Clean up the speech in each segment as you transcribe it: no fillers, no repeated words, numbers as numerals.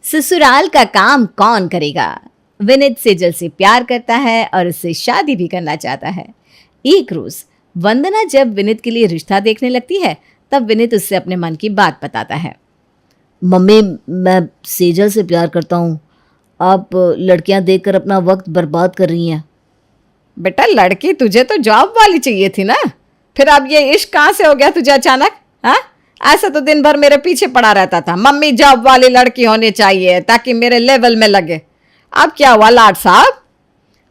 ससुराल का काम कौन करेगा। विनीत सेजल से प्यार करता है और उससे शादी भी करना चाहता है। एक रोज वंदना जब विनीत के लिए रिश्ता देखने लगती है तब विनीत उससे अपने मन की बात बताता है। मम्मी, मैं सेजल से प्यार करता हूँ। आप लड़कियां देखकर अपना वक्त बर्बाद कर रही हैं। बेटा लड़की तुझे तो जॉब वाली चाहिए थी ना, फिर अब ये इश्क कहाँ से हो गया तुझे अचानक। हाँ, ऐसा तो दिन भर मेरे पीछे पड़ा रहता था, मम्मी जॉब वाली लड़की होनी चाहिए ताकि मेरे लेवल में लगे। अब क्या हुआ लाड साहब?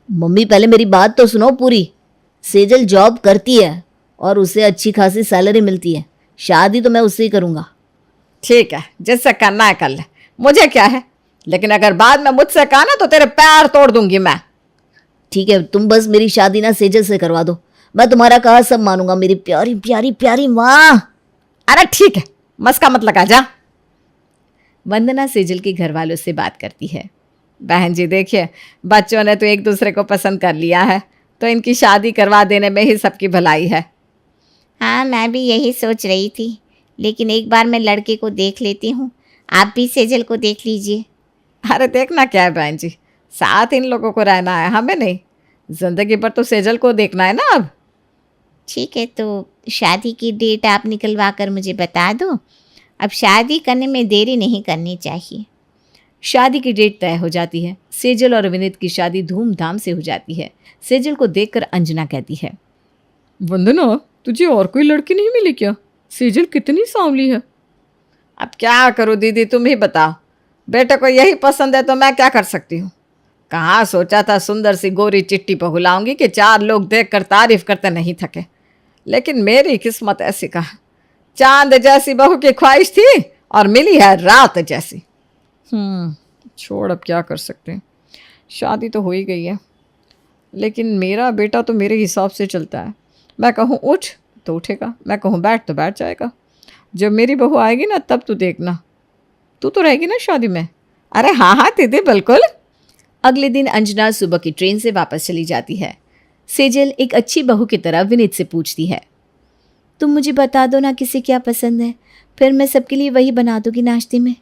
मम्मी पहले मेरी बात तो सुनो पूरी। सेजल जॉब करती है और उसे अच्छी खासी सैलरी मिलती है। शादी तो मैं उससे ही करूँगा। ठीक है, जिससे करना है कर ले, मुझे क्या है। लेकिन अगर बाद में मुझसे कहा ना तो तेरे पैर तोड़ दूंगी मैं। ठीक है, तुम बस मेरी शादी ना सेजल से करवा दो, मैं तुम्हारा कहा सब मानूंगा। मेरी प्यारी प्यारी प्यारी माँ। अरे ठीक है, मस्का मत लगा जा। वंदना सेजल के घर वालों से बात करती है। बहन जी देखिए, बच्चों ने तो एक दूसरे को पसंद कर लिया है, तो इनकी शादी करवा देने में ही सबकी भलाई है। हाँ, मैं भी यही सोच रही थी, लेकिन एक बार मैं लड़के को देख लेती हूँ। आप भी सेजल को देख लीजिए। अरे देखना क्या है बहन जी, साथ इन लोगों को रहना है, हमें नहीं। जिंदगी भर तो सेजल को देखना है ना अब। ठीक है, तो शादी की डेट आप निकलवा कर मुझे बता दो। अब शादी करने में देरी नहीं करनी चाहिए। शादी की डेट तय हो जाती है। सेजल और विनीत की शादी धूमधाम से हो जाती है। सेजल को देखकर अंजना कहती है, वंदना, तुझे और कोई लड़की नहीं मिली क्या? सेजल कितनी सांवली है। अब क्या करूँ दीदी, तुम ही बताओ। बेटे को यही पसंद है तो मैं क्या कर सकती हूँ। कहाँ सोचा था सुंदर सी गोरी चिट्टी बहू लाऊंगी कि चार लोग देखकर तारीफ करते नहीं थके, लेकिन मेरी किस्मत ऐसी कहा। चांद जैसी बहू की ख्वाहिश थी और मिली है रात जैसी। छोड़, अब क्या कर सकते हैं। शादी तो हो ही गई है, लेकिन मेरा बेटा तो मेरे हिसाब से चलता है। मैं कहूँ उठ तो उठेगा, मैं कहूँ बैठ तो बैठ जाएगा। जब मेरी बहू आएगी ना तब तू देखना। तू तो रहेगी ना शादी में? अरे हाँ हाँ दीदी बिल्कुल। अगले दिन अंजना सुबह की ट्रेन से वापस चली जाती है। सेजल एक अच्छी बहू की तरह विनीत से पूछती है, तुम मुझे बता दो ना किसे क्या पसंद है, फिर मैं सबके लिए वही बना दूंगी नाश्ते में।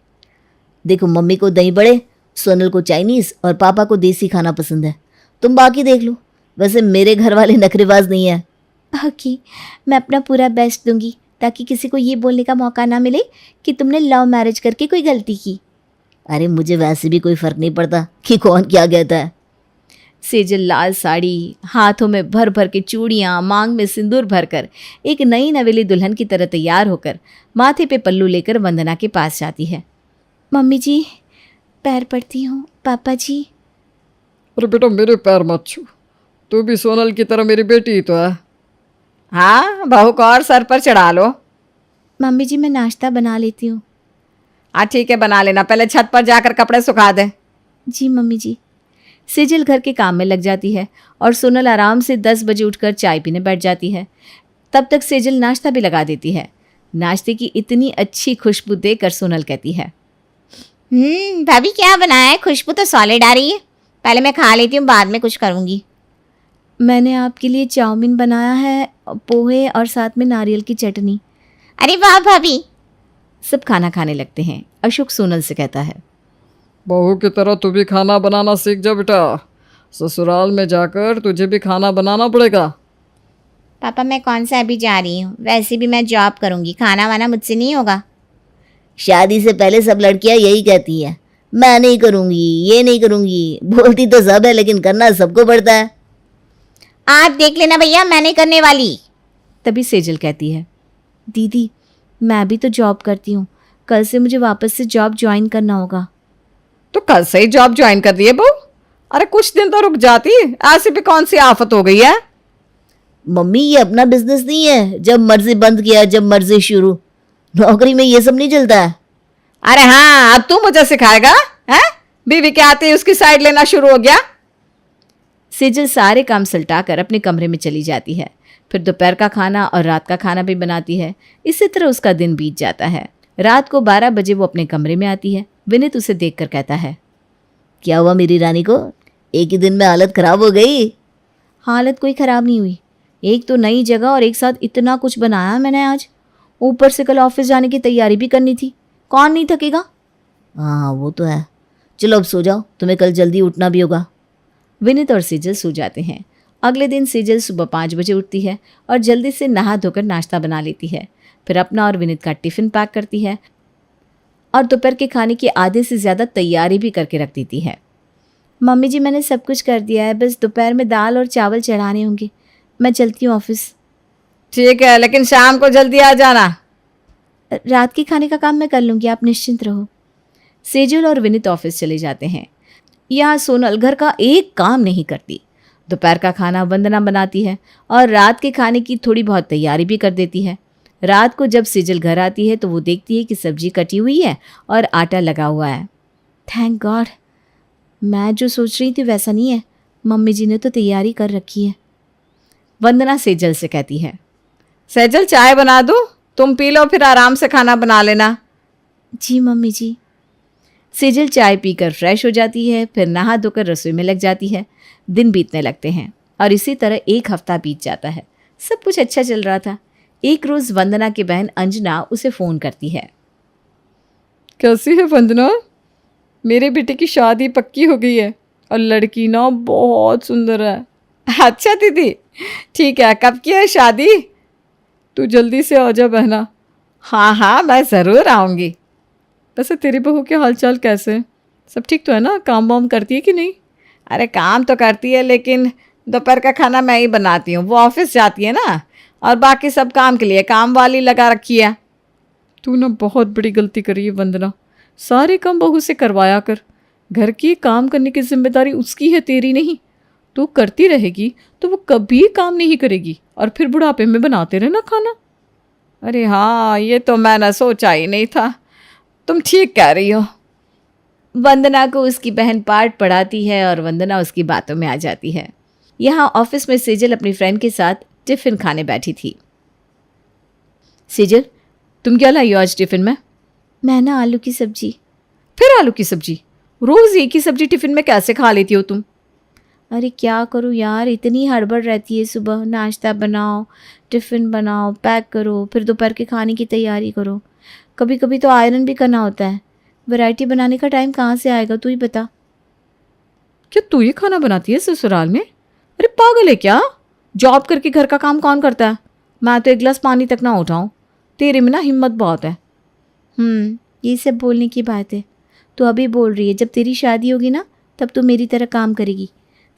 देखो, मम्मी को दही बड़े, सोनल को चाइनीज़ और पापा को देसी खाना पसंद है। तुम बाकी देख लो। वैसे मेरे घर वाले नखरेबाज नहीं है। ओके, मैं अपना पूरा बेस्ट दूंगी ताकि किसी को ये बोलने का मौका ना मिले कि तुमने लव मैरिज करके कोई गलती की। अरे मुझे वैसे भी कोई फ़र्क नहीं पड़ता कि कौन क्या कहता है। सेजल लाल साड़ी, हाथों में भर भर के चूड़ियाँ, मांग में सिंदूर भरकर एक नई नवेली दुल्हन की तरह तैयार होकर माथे पे पल्लू लेकर वंदना के पास जाती है। मम्मी जी, पैर पड़ती हूँ। पापा जी। अरे बेटा, मेरे पैर मत छू। तू भी सोनल की तरह मेरी बेटी ही तो है। हाँ, बहू को और सर पर चढ़ा लो। मम्मी जी, मैं नाश्ता बना लेती हूँ। हाँ ठीक है, बना लेना, पहले छत पर जाकर कपड़े सुखा दे। जी मम्मी जी। सेजल घर के काम में लग जाती है और सोनल आराम से 10 बजे उठकर चाय पीने बैठ जाती है। तब तक सेजल नाश्ता भी लगा देती है। नाश्ते की इतनी अच्छी खुशबू देकर सोनल कहती है, भाभी क्या बनाया है? खुशबू तो सॉलिड आ रही है। पहले मैं खा लेती हूँ, बाद में कुछ करूँगी। मैंने आपके लिए चाउमीन बनाया है, पोहे और साथ में नारियल की चटनी। अरे वाह भाभी। सब खाना खाने लगते हैं। अशोक सोनल से कहता है, बहू की तरह तू भी खाना बनाना सीख जा बेटा। ससुराल में जाकर तुझे भी खाना बनाना पड़ेगा। पापा, मैं कौन सा अभी जा रही हूँ? वैसे भी मैं जॉब करूँगी, खाना वाना मुझसे नहीं होगा। शादी से पहले सब लड़कियां यही कहती हैं, मैं नहीं करूँगी, ये नहीं करूँगी। बोलती तो सब है लेकिन करना सबको पड़ता है। आप देख लेना भैया, मैं नहीं करने वाली। तभी सेजल कहती है, दीदी, मैं भी तो जॉब करती हूँ, कल से मुझे वापस से जॉब ज्वाइन करना होगा। तो कल से ही जॉब ज्वाइन कर दिए बहू? अरे कुछ दिन तो रुक जाती, ऐसी भी कौन सी आफत हो गई है? मम्मी, ये अपना बिजनेस नहीं है, जब मर्जी बंद किया जब मर्जी शुरू। नौकरी में ये सब नहीं चलता है। अरे हाँ, अब तू मुझे सिखाएगा? हैं? बीवी के आते ही उसकी साइड लेना शुरू हो गया। सेजल सारे काम सल्टाकर अपने कमरे में चली जाती है। फिर दोपहर का खाना और रात का खाना भी बनाती है। इसी तरह उसका दिन बीत जाता है। रात को 12 बजे वो अपने कमरे में आती है। विनीत उसे देखकर कहता है, क्या हुआ मेरी रानी को? एक ही दिन में हालत खराब हो गई। हालत कोई ख़राब नहीं हुई। एक तो नई जगह और एक साथ इतना कुछ बनाया मैंने आज। ऊपर से कल ऑफिस जाने की तैयारी भी करनी थी। कौन नहीं थकेगा? हाँ वो तो है। चलो अब सो जाओ, तुम्हें कल जल्दी उठना भी होगा। विनीत और सेजल सो जाते हैं। अगले दिन सेजल सुबह 5 बजे उठती है और जल्दी से नहा धोकर नाश्ता बना लेती है। फिर अपना और विनीत का टिफिन पैक करती है और दोपहर के खाने की आधे से ज़्यादा तैयारी भी करके रख देती है। मम्मी जी मैंने सब कुछ कर दिया है, बस दोपहर में दाल और चावल चढ़ाने होंगे। मैं चलती हूँ ऑफिस। ठीक है, लेकिन शाम को जल्दी आ जाना। रात के खाने का काम मैं कर लूँगी, आप निश्चिंत रहो। सेजल और विनीत ऑफिस चले जाते हैं। यहाँ सोनल घर का एक काम नहीं करती। दोपहर का खाना वंदना बनाती है और रात के खाने की थोड़ी बहुत तैयारी भी कर देती है। रात को जब सेजल घर आती है तो वो देखती है कि सब्जी कटी हुई है और आटा लगा हुआ है। थैंक गॉड, मैं जो सोच रही थी वैसा नहीं है। मम्मी जी ने तो तैयारी कर रखी है। वंदना सेजल से कहती है, सेजल चाय बना दूँ? तुम पी लो, फिर आराम से खाना बना लेना। जी मम्मी जी। सेजल चाय पीकर फ्रेश हो जाती है, फिर नहा धोकर रसोई में लग जाती है। दिन बीतने लगते हैं और इसी तरह एक हफ्ता बीत जाता है। सब कुछ अच्छा चल रहा था। एक रोज़ वंदना की बहन अंजना उसे फ़ोन करती है। कैसी है वंदना? मेरे बेटे की शादी पक्की हो गई है और लड़की ना बहुत सुंदर है। अच्छा दीदी, ठीक है, कब की है शादी? तू जल्दी से आ जा बहना। हाँ हाँ, मैं ज़रूर आऊँगी। वैसे तेरी बहू के हालचाल कैसे? सब ठीक तो है ना? काम वाम करती है कि नहीं? अरे काम तो करती है, लेकिन दोपहर का खाना मैं ही बनाती हूँ। वो ऑफिस जाती है ना, और बाकी सब काम के लिए काम वाली लगा रखी है। तू ना बहुत बड़ी गलती करी है वंदना। सारे काम बहू से करवाया कर। घर की काम करने की जिम्मेदारी उसकी है, तेरी नहीं। तू करती रहेगी तो वो कभी काम नहीं करेगी और फिर बुढ़ापे में बनाते रहना खाना। अरे हाँ, ये तो मैंने सोचा ही नहीं था। तुम ठीक कह रही हो। वंदना को उसकी बहन पाठ पढ़ाती है और वंदना उसकी बातों में आ जाती है। यहाँ ऑफिस में सेजल अपनी फ्रेंड के साथ टिफ़िन खाने बैठी थी। सेजल, तुम क्या लाई हो आज टिफ़िन में? मैं ना आलू की सब्जी। फिर आलू की सब्जी? रोज़ एक ही सब्जी टिफ़िन में कैसे खा लेती हो तुम? अरे क्या करूँ यार, इतनी हड़बड़ रहती है। सुबह नाश्ता बनाओ, टिफ़िन बनाओ, पैक करो, फिर दोपहर के खाने की तैयारी करो। कभी कभी तो आयरन भी करना होता है। वैरायटी बनाने का टाइम कहाँ से आएगा, तू ही बता। क्या तू ही खाना बनाती है ससुराल में? अरे पागल है क्या? जॉब करके घर का काम कौन करता है? मैं तो एक गिलास पानी तक ना उठाऊं। तेरे में ना हिम्मत बहुत है। ये सब बोलने की बात है। तो अभी बोल रही है, जब तेरी शादी होगी ना तब तू मेरी तरह काम करेगी।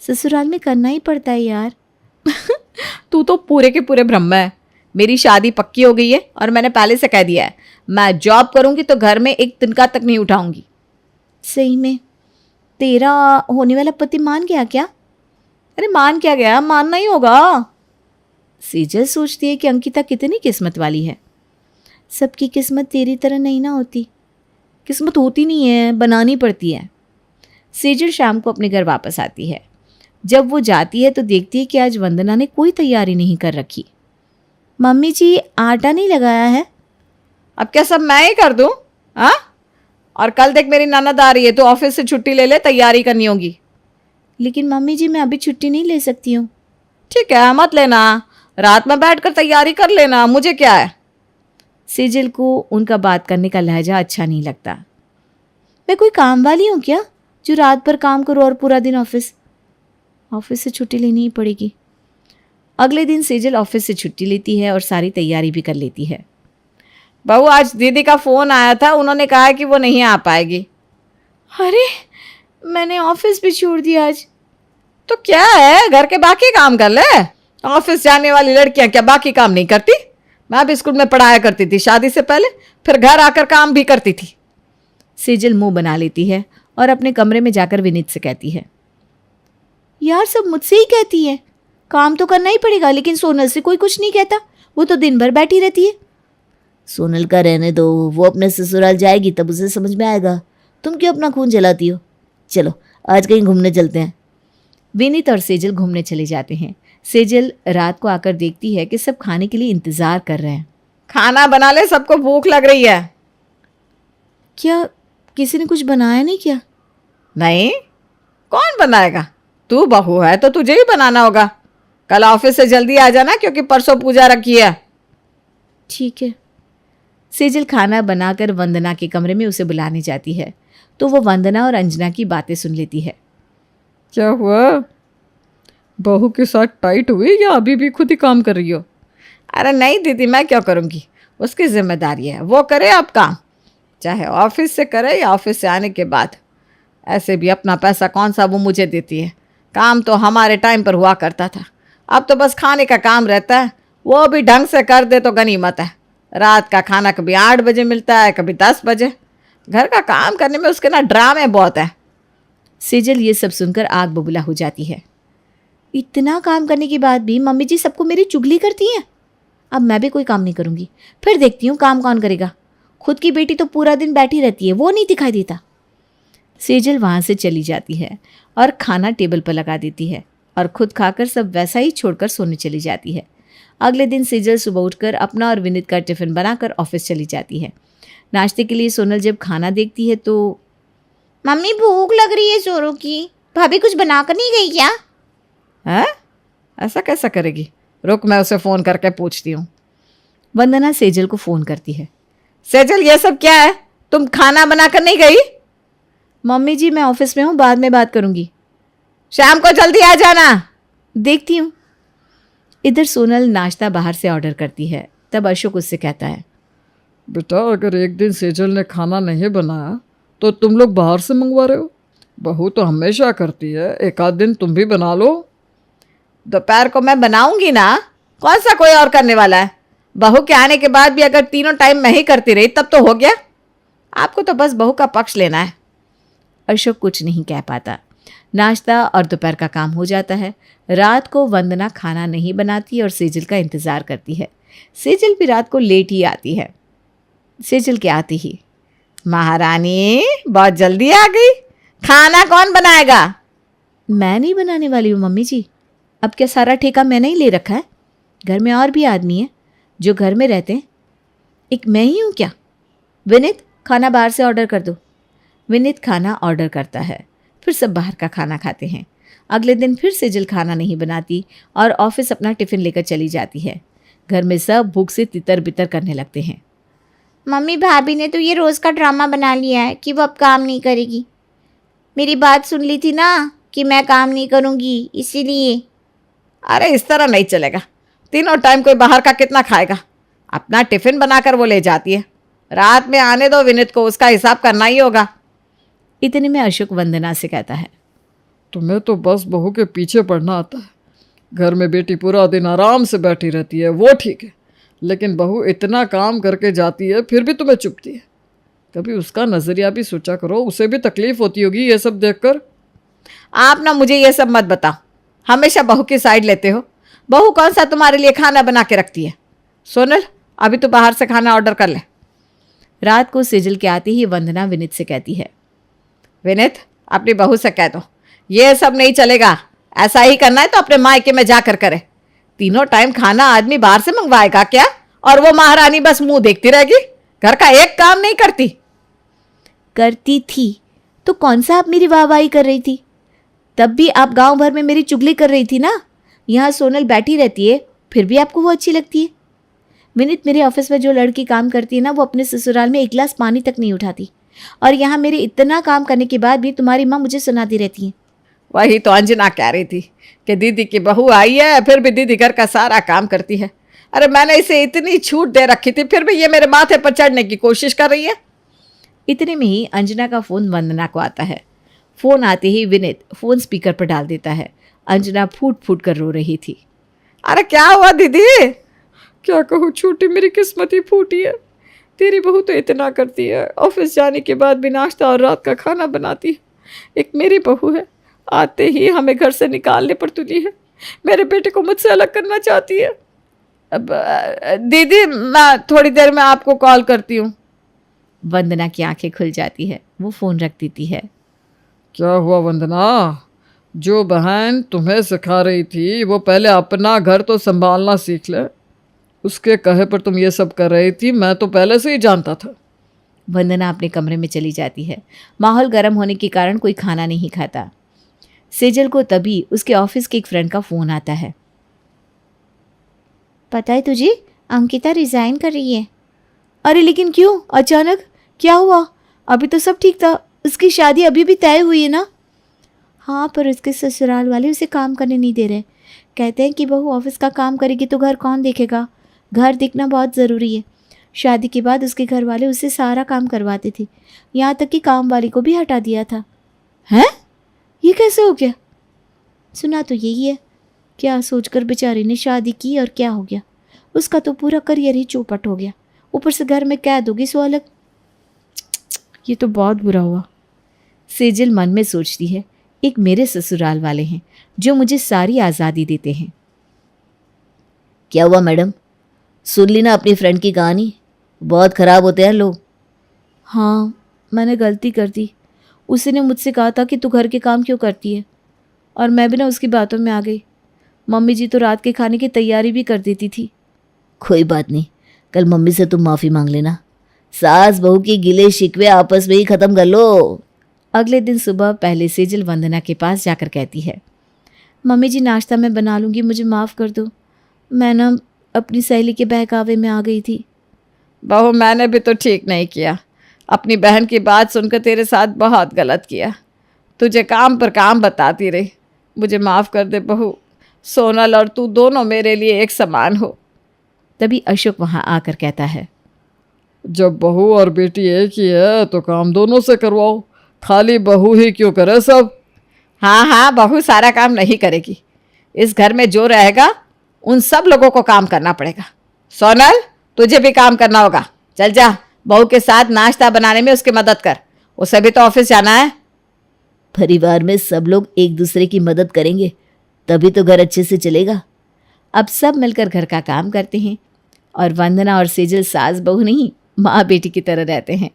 ससुराल में करना ही पड़ता है यार। तू तो पूरे के पूरे भ्रम में है। मेरी शादी पक्की हो गई है और मैंने पहले से कह दिया है, मैं जॉब करूंगी तो घर में एक तिनका तक नहीं उठाऊंगी। सही में तेरा होने वाला पति मान गया क्या? अरे मान क्या गया, मानना ही होगा। सेजल सोचती है कि अंकिता कितनी किस्मत वाली है। सबकी किस्मत तेरी तरह नहीं ना होती। किस्मत होती नहीं है, बनानी पड़ती है। सेजल शाम को अपने घर वापस आती है। जब वो जाती है तो देखती है कि आज वंदना ने कोई तैयारी नहीं कर रखी। मम्मी जी आटा नहीं लगाया है। अब क्या सब मैं ही कर दूं? हाँ, और कल देख मेरी ननद आ रही है, तो ऑफिस से छुट्टी ले ले, तैयारी करनी होगी। लेकिन मम्मी जी मैं अभी छुट्टी नहीं ले सकती हूँ। ठीक है, मत लेना, रात में बैठकर तैयारी कर लेना, मुझे क्या है। सेजल को उनका बात करने का लहजा अच्छा नहीं लगता। मैं कोई काम वाली हूँ क्या जो रात भर काम करूँ और पूरा दिन ऑफिस से छुट्टी लेनी ही पड़ेगी। अगले दिन सेजल ऑफिस से छुट्टी लेती है और सारी तैयारी भी कर लेती है। बहू, आज दीदी का फ़ोन आया था, उन्होंने कहा है कि वो नहीं आ पाएगी। अरे मैंने ऑफिस भी छोड़ दिया आज। तो क्या है, घर के बाकी काम कर ले। ऑफिस जाने वाली लड़कियां क्या बाकी काम नहीं करती? मैं भी स्कूल में पढ़ाया करती थी शादी से पहले, फिर घर आकर काम भी करती थी। सेजल मुंह बना लेती है और अपने कमरे में जाकर विनीत से कहती है, यार सब मुझसे ही कहती है, काम तो करना ही पड़ेगा। लेकिन सोनल से कोई कुछ नहीं कहता, वो तो दिन भर बैठी रहती है। सोनल का रहने दो, वो अपने ससुराल जाएगी तब उसे समझ में आएगा। तुम क्यों अपना खून जलाती हो? चलो आज कहीं घूमने चलते हैं। विनीत और सेजल घूमने चले जाते हैं। सेजल रात को आकर देखती है कि सब खाने के लिए इंतजार कर रहे हैं। खाना बना ले, सबको भूख लग रही है। क्या किसी ने कुछ बनाया नहीं क्या? नहीं, कौन बनाएगा? तू बहू है तो तुझे ही बनाना होगा। कल ऑफिस से जल्दी आ जाना, क्योंकि परसों पूजा रखी है। ठीक है। सेजल खाना बनाकर वंदना के कमरे में उसे बुलाने जाती है। तो वो वंदना और अंजना की बातें सुन लेती है। क्या हुआ, बहू के साथ टाइट हुई या अभी भी खुद ही काम कर रही हो? अरे नहीं दीदी, मैं क्या करूँगी, उसकी जिम्मेदारी है, वो करे अब काम, चाहे ऑफिस से करे या ऑफिस से आने के बाद। ऐसे भी अपना पैसा कौन सा वो मुझे देती है, काम तो हमारे टाइम पर हुआ करता था, अब तो बस खाने का काम रहता है, वो भी ढंग से कर दे तो गनीमत है। रात का खाना कभी 8 बजे मिलता है, कभी 10 बजे। घर का काम करने में उसके ना ड्रामे बहुत है। सेजल ये सब सुनकर आग बबूला हो जाती है। इतना काम करने के बाद भी मम्मी जी सबको मेरी चुगली करती हैं। अब मैं भी कोई काम नहीं करूँगी, फिर देखती हूँ काम कौन करेगा। खुद की बेटी तो पूरा दिन बैठी रहती है, वो नहीं दिखाई देता। सेजल वहाँ से चली जाती है और खाना टेबल पर लगा देती है और खुद खाकर सब वैसा ही छोड़कर सोने चली जाती है। अगले दिन सेजल सुबह उठकर अपना और विनीत का टिफ़िन बनाकर ऑफिस चली जाती है। नाश्ते के लिए सोनल जब खाना देखती है तो, मम्मी भूख लग रही है जोरों की, भाभी कुछ बनाकर नहीं गई क्या? है ऐसा कैसा करेगी, रुक मैं उसे फ़ोन करके पूछती हूँ। वंदना सेजल को फ़ोन करती है। सेजल ये सब क्या है, तुम खाना बनाकर नहीं गई? मम्मी जी मैं ऑफिस में हूँ, बाद में बात करूँगी। शाम को जल्दी आ जाना। देखती हूँ। इधर सोनल नाश्ता बाहर से ऑर्डर करती है। तब अशोक उससे कहता है, बेटा अगर एक दिन सेजल ने खाना नहीं बनाया तो तुम लोग बाहर से मंगवा रहे हो? बहू तो हमेशा करती है, एक आध दिन तुम भी बना लो। दोपहर को मैं बनाऊंगी ना, कौन सा कोई और करने वाला है। बहू के आने के बाद भी अगर तीनों टाइम मैं ही करती रही तब तो हो गया। आपको तो बस बहू का पक्ष लेना है। अशोक कुछ नहीं कह पाता। नाश्ता और दोपहर का काम हो जाता है। रात को वंदना खाना नहीं बनाती और सेजल का इंतज़ार करती है। सेजल भी रात को लेट ही आती है। सेजल के आते ही, महारानी बहुत जल्दी आ गई, खाना कौन बनाएगा? मैं नहीं बनाने वाली हूँ मम्मी जी। अब क्या सारा ठेका मैंने ही ले रखा है? घर में और भी आदमी हैं जो घर में रहते हैं, एक मैं ही हूँ क्या? विनीत खाना बाहर से ऑर्डर कर दो। विनीत खाना ऑर्डर करता है, फिर सब बाहर का खाना खाते हैं। अगले दिन फिर सेजल खाना नहीं बनाती और ऑफिस अपना टिफ़िन लेकर चली जाती है। घर में सब भूख से तितर बितर करने लगते हैं। मम्मी भाभी ने तो ये रोज़ का ड्रामा बना लिया है कि वो अब काम नहीं करेगी। मेरी बात सुन ली थी ना कि मैं काम नहीं करूँगी, इसीलिए। अरे इस तरह नहीं चलेगा, तीनों टाइम कोई बाहर का कितना खाएगा। अपना टिफ़िन बनाकर वो ले जाती है, रात में आने दो विनीत को, उसका हिसाब करना ही होगा। इतने में अशोक वंदना से कहता है, तुम्हें तो बस बहू के पीछे पड़ना आता है। घर में बेटी पूरा दिन आराम से बैठी रहती है, वो ठीक है, लेकिन बहू इतना काम करके जाती है फिर भी तुम्हें चुभती है। कभी उसका नज़रिया भी सोचा करो, उसे भी तकलीफ होती होगी ये सब देखकर। आप ना मुझे ये सब मत बताओ, हमेशा बहू की साइड लेते हो। बहू कौन सा तुम्हारे लिए खाना बना के रखती है? सोनल अभी तो बाहर से खाना ऑर्डर कर ले। रात को सेजल के आते ही वंदना विनीत से कहती है, विनीत अपनी बहू से कह दो ये सब नहीं चलेगा, ऐसा ही करना है तो अपने मायके में जाकर करे। तीनों टाइम खाना आदमी बाहर से मंगवाएगा क्या? और वो महारानी बस मुंह देखती रहेगी, घर का एक काम नहीं करती। करती थी तो कौन सा आप मेरी वाहवाही कर रही थी? तब भी आप गांव भर में मेरी चुगली कर रही थी ना। यहाँ सोनल बैठी रहती है फिर भी आपको वो अच्छी लगती है। विनीत मेरे ऑफिस में जो लड़की काम करती है ना, वो अपने ससुराल में एक गिलास पानी तक नहीं उठाती, और यहाँ मेरे इतना काम करने के बाद भी तुम्हारी माँ मुझे सुनाती रहती है। वही तो अंजना कह रही थी कि दीदी की बहू आई है फिर भी दीदी घर का सारा काम करती है। अरे मैंने इसे इतनी छूट दे रखी थी फिर भी ये मेरे माथे पर चढ़ने की कोशिश कर रही है। इतने में ही अंजना का फ़ोन वंदना को आता है। फ़ोन आते ही विनीत फ़ोन स्पीकर पर डाल देता है। अंजना फूट फूट कर रो रही थी। अरे क्या हुआ दीदी? क्या कहूँ छोटी, मेरी किस्मत ही फूटी है। तेरी बहू तो इतना करती है, ऑफिस जाने के बाद भी नाश्ता और रात का खाना बनाती है। एक मेरी बहू है, आते ही हमें घर से निकालने पर तुली है। मेरे बेटे को मुझसे अलग करना चाहती है। अब दीदी मैं थोड़ी देर में आपको कॉल करती हूँ। वंदना की आंखें खुल जाती है, वो फ़ोन रख देती है। क्या हुआ वंदना? जो बहन तुम्हें सिखा रही थी वो पहले अपना घर तो संभालना सीख ले। उसके कहे पर तुम ये सब कर रही थी, मैं तो पहले से ही जानता था। वंदना अपने कमरे में चली जाती है। माहौल गर्म होने के कारण कोई खाना नहीं खाता। सेजल को तभी उसके ऑफिस के एक फ्रेंड का फ़ोन आता है। पता है तुझे, अंकिता रिज़ाइन कर रही है। अरे लेकिन क्यों अचानक, क्या हुआ? अभी तो सब ठीक था, उसकी शादी अभी भी तय हुई है ना? हाँ, पर उसके ससुराल वाले उसे काम करने नहीं दे रहे। कहते हैं कि बहू ऑफिस का काम करेगी तो घर कौन देखेगा। घर दिखना बहुत ज़रूरी है। शादी के बाद उसके घर वाले उससे सारा काम करवाते थे, यहाँ तक कि काम वाली को भी हटा दिया था। हैं? ये कैसे हो गया? सुना तो यही है। क्या सोचकर बेचारी ने शादी की और क्या हो गया? उसका तो पूरा करियर ही चौपट हो गया। ऊपर से घर में कैद होगी सो अलग। ये तो बहुत बुरा हुआ। सेजल मन में सोचती है, एक मेरे ससुराल वाले हैं जो मुझे सारी आज़ादी देते हैं। क्या हुआ मैडम, सुन ली ना अपनी फ्रेंड की कहानी? बहुत ख़राब होते हैं लोग। हाँ, मैंने गलती कर दी। उसी ने मुझसे कहा था कि तू घर के काम क्यों करती है, और मैं भी ना उसकी बातों में आ गई। मम्मी जी तो रात के खाने की तैयारी भी कर देती थी। कोई बात नहीं, कल मम्मी से तुम माफ़ी मांग लेना। सास बहू की गिले शिकवे आपस में ही ख़त्म कर लो। अगले दिन सुबह पहले सेजल वंदना के पास जाकर कहती है, मम्मी जी नाश्ता मैं बना लूँगी, मुझे माफ़ कर दो। मैं ना अपनी सहेली के बहकावे में आ गई थी। बहू मैंने भी तो ठीक नहीं किया। अपनी बहन की बात सुनकर तेरे साथ बहुत गलत किया। तुझे काम पर काम बताती रही। मुझे माफ़ कर दे बहू। सोनल और तू दोनों मेरे लिए एक समान हो। तभी अशोक वहाँ आकर कहता है, जब बहू और बेटी एक ही है तो काम दोनों से करवाओ, खाली बहू ही क्यों करे सब। हाँ हाँ, बहू सारा काम नहीं करेगी। इस घर में जो रहेगा उन सब लोगों को काम करना पड़ेगा। सोनल, तुझे भी काम करना होगा। चल जा, बहू के साथ नाश्ता बनाने में उसकी मदद कर। उसे भी तो ऑफिस जाना है। परिवार में सब लोग एक दूसरे की मदद करेंगे तभी तो घर अच्छे से चलेगा। अब सब मिलकर घर का काम करते हैं और वंदना और सेजल सास बहू नहीं, माँ बेटी की तरह रहते हैं।